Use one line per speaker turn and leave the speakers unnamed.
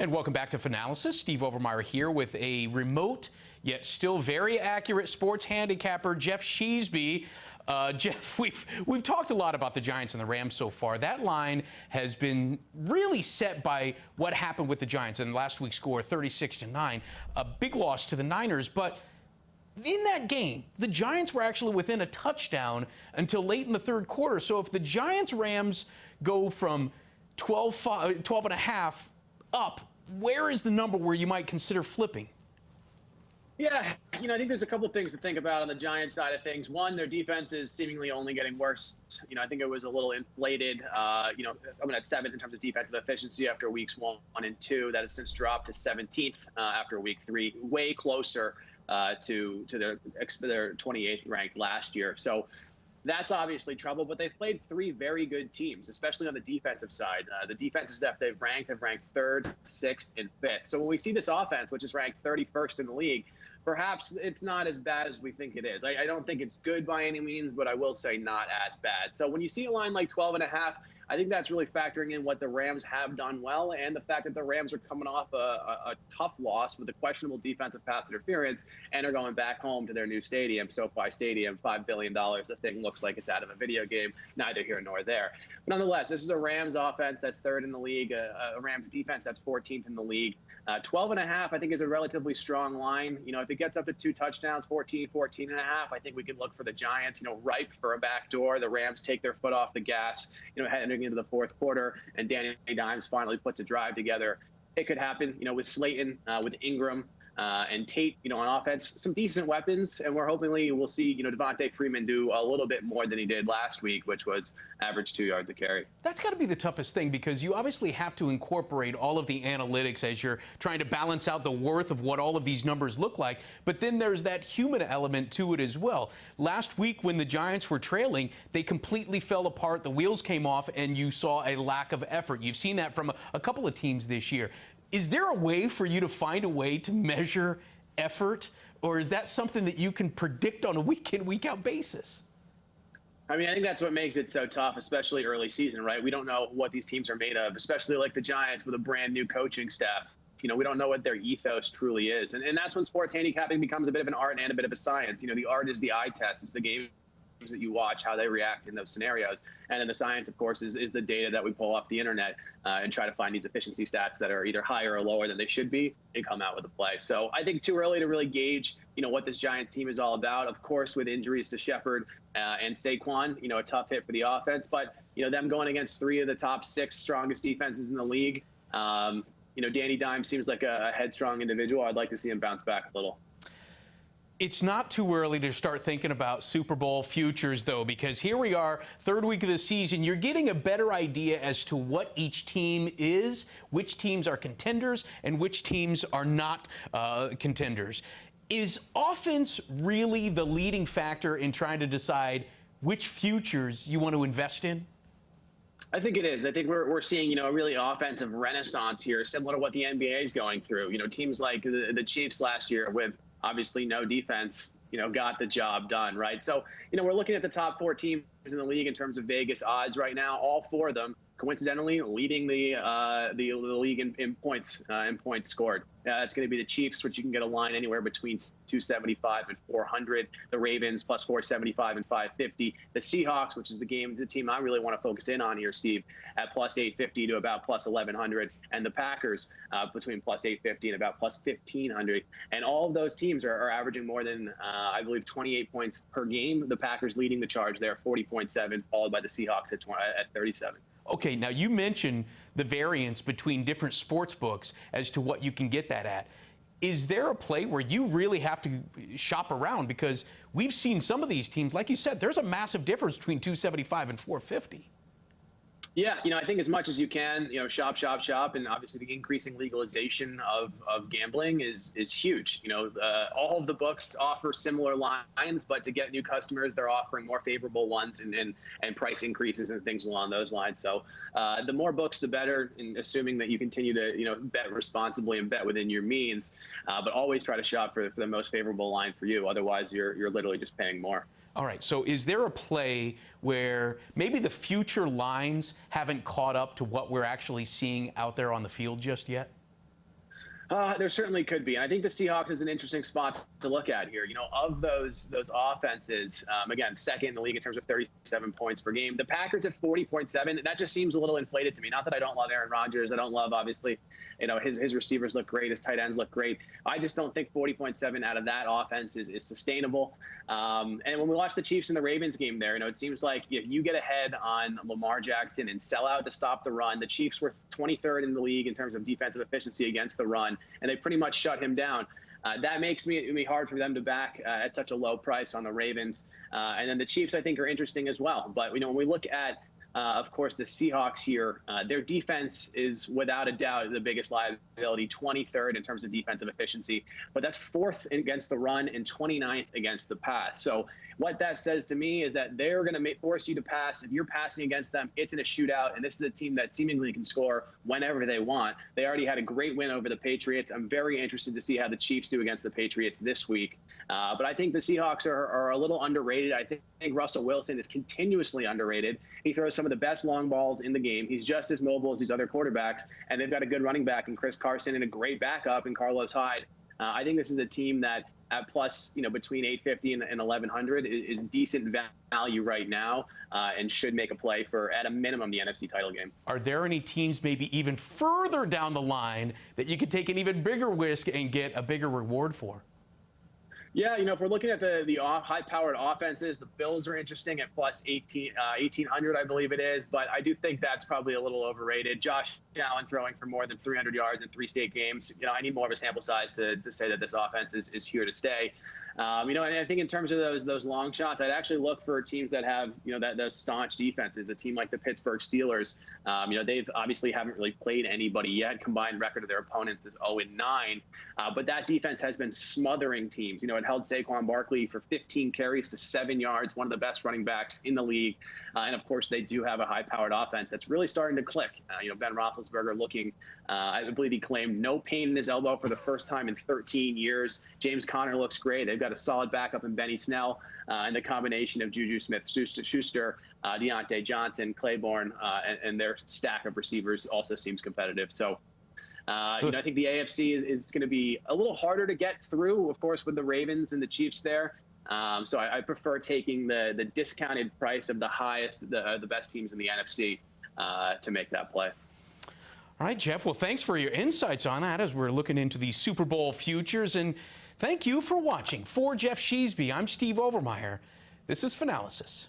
And welcome back to Fanalysis. Steve Overmyer here with a remote yet still very accurate sports handicapper, Geoff Sheasby. Geoff, we've talked a lot about the Giants and the Rams so far. That line has been really set by what happened with the Giants in last week's score, 36-9, a big loss to the Niners. But in that game, the Giants were actually within a touchdown until late in the third quarter. So if the Giants-Rams go from 12 and a half up, where is the number where you might consider flipping?
Yeah, I think there's a couple things to think about on the Giants side of things. One, their defense is seemingly only getting worse. I think it was a little inflated, coming at 7th in terms of defensive efficiency after weeks 1 and 2. That has since dropped to 17th after week 3, way closer to their 28th ranked last year. So that's obviously trouble, but they've played 3 very good teams, especially on the defensive side. The defenses that they've ranked have ranked 3rd, 6th, and 5th. So when we see this offense, which is ranked 31st in the league, perhaps it's not as bad as we think it is. I don't think it's good by any means, but I will say not as bad. So when you see a line like 12 and a half, I think that's really factoring in what the Rams have done well and the fact that the Rams are coming off a tough loss with a questionable defensive pass interference and are going back home to their new stadium, SoFi Stadium, $5 billion. The thing looks like it's out of a video game, neither here nor there. But nonetheless, this is a Rams offense that's 3rd in the league, a Rams defense that's 14th in the league. 12 and a half, I think, is a relatively strong line. If it gets up to 2 touchdowns, 14 and a half, I think we could look for the Giants, ripe for a backdoor. The Rams take their foot off the gas, heading into the fourth quarter, and Danny Dimes finally puts a drive together. It could happen, with Slayton, with Ingram, and Tate, on offense, some decent weapons, and we'll see, Devontae Freeman do a little bit more than he did last week, which was average 2 yards a carry.
That's got to be the toughest thing, because you obviously have to incorporate all of the analytics as you're trying to balance out the worth of what all of these numbers look like, but then there's that human element to it as well. Last week when the Giants were trailing, they completely fell apart, the wheels came off, and you saw a lack of effort. You've seen that from a couple of teams this year. Is there a way for you to find a way to measure effort, or is that something that you can predict on a week-in, week-out basis?
I think that's what makes it so tough, especially early season, right? We don't know what these teams are made of, especially like the Giants with a brand new coaching staff. We don't know what their ethos truly is. And that's when sports handicapping becomes a bit of an art and a bit of a science. The art is the eye test. It's the game that you watch, how they react in those scenarios. And then the science, of course, is the data that we pull off the internet and try to find these efficiency stats that are either higher or lower than they should be and come out with a play. So I think too early to really gauge, what this Giants team is all about. Of course, with injuries to Shepard and Saquon, a tough hit for the offense, but, them going against 3 of the top 6 strongest defenses in the league. Danny Dimes seems like a headstrong individual. I'd like to see him bounce back a little.
It's not too early to start thinking about Super Bowl futures, though, because here we are, 3rd week of the season. You're getting a better idea as to what each team is, which teams are contenders, and which teams are not contenders. Is offense really the leading factor in trying to decide which futures you want to invest in?
I think it is. I think we're seeing, a really offensive renaissance here, similar to what the NBA is going through. Teams like the Chiefs last year with obviously no defense, got the job done, right? So, we're looking at the top 4 teams in the league in terms of Vegas odds right now. All 4 of them, coincidentally, leading the league in points scored. That's going to be the Chiefs, which you can get a line anywhere between 275 and 400. The Ravens plus 475 and 550. The Seahawks, which is the team I really want to focus in on here, Steve, at plus 850 to about plus 1100. And the Packers between plus 850 and about plus 1500. And all of those teams are averaging more than, I believe, 28 points per game. The Packers leading the charge there, 40.7, followed by the Seahawks at 37.
Okay, now you mentioned the variance between different sports books as to what you can get that at. Is there a play where you really have to shop around? Because we've seen some of these teams, like you said, there's a massive difference between 275 and 450.
Yeah, I think as much as you can, shop, and obviously the increasing legalization of gambling is huge. All of the books offer similar lines, but to get new customers, they're offering more favorable ones and price increases and things along those lines. So the more books, the better, and assuming that you continue to, bet responsibly and bet within your means, but always try to shop for the most favorable line for you. Otherwise, you're literally just paying more.
All right, so is there a play where maybe the future lines haven't caught up to what we're actually seeing out there on the field just yet?
There certainly could be. And I think the Seahawks is an interesting spot to look at here. Of those offenses, again, second in the league in terms of 37 points per game. The Packers at 40.7. That just seems a little inflated to me. Not that I don't love Aaron Rodgers. I don't love, obviously, his receivers look great. His tight ends look great. I just don't think 40.7 out of that offense is sustainable. And when we watch the Chiefs and the Ravens game there, it seems like if you get ahead on Lamar Jackson and sell out to stop the run, the Chiefs were 23rd in the league in terms of defensive efficiency against the run, and they pretty much shut him down. That makes me hard for them to back at such a low price on the Ravens. And then the Chiefs, I think, are interesting as well. But when we look at, of course, the Seahawks here, their defense is without a doubt the biggest liability, 23rd in terms of defensive efficiency. But that's 4th against the run and 29th against the pass. So what that says to me is that they're going to force you to pass. If you're passing against them, it's in a shootout, and this is a team that seemingly can score whenever they want. They already had a great win over the Patriots. I'm very interested to see how the Chiefs do against the Patriots this week. But I think the Seahawks are a little underrated. I think Russell Wilson is continuously underrated. He throws some of the best long balls in the game. He's just as mobile as these other quarterbacks, and they've got a good running back in Chris Carson and a great backup in Carlos Hyde. I think this is a team that at plus, between 850 and 1100 is decent value right now, and should make a play for, at a minimum, the NFC title game. Are
there any teams maybe even further down the line that you could take an even bigger risk and get a bigger reward for?
Yeah, if we're looking at the high-powered offenses, the Bills are interesting at plus 1,800, I believe it is. But I do think that's probably a little overrated. Josh Allen throwing for more than 300 yards in 3 straight games. I need more of a sample size to say that this offense is here to stay. And I think in terms of those long shots, I'd actually look for teams that have, those staunch defenses. A team like the Pittsburgh Steelers, they've obviously haven't really played anybody yet. Combined record of their opponents is 0-9. But that defense has been smothering teams. It held Saquon Barkley for 15 carries to 7 yards, one of the best running backs in the league. And of course, they do have a high-powered offense that's really starting to click. Ben Roethlisberger looking, I believe he claimed no pain in his elbow for the first time in 13 years. James Conner looks great. They've got a solid backup in Benny Snell, and the combination of Juju Smith-Schuster, Deontay Johnson, Claiborne, and their stack of receivers also seems competitive. So, I think the AFC is going to be a little harder to get through, of course, with the Ravens and the Chiefs there. So I prefer taking the discounted price of the best teams in the NFC to make that play.
All right, Geoff. Well, thanks for your insights on that as we're looking into the Super Bowl futures. And thank you for watching. For Geoff Sheasby, I'm Steve Overmyer. This is Fanalysis.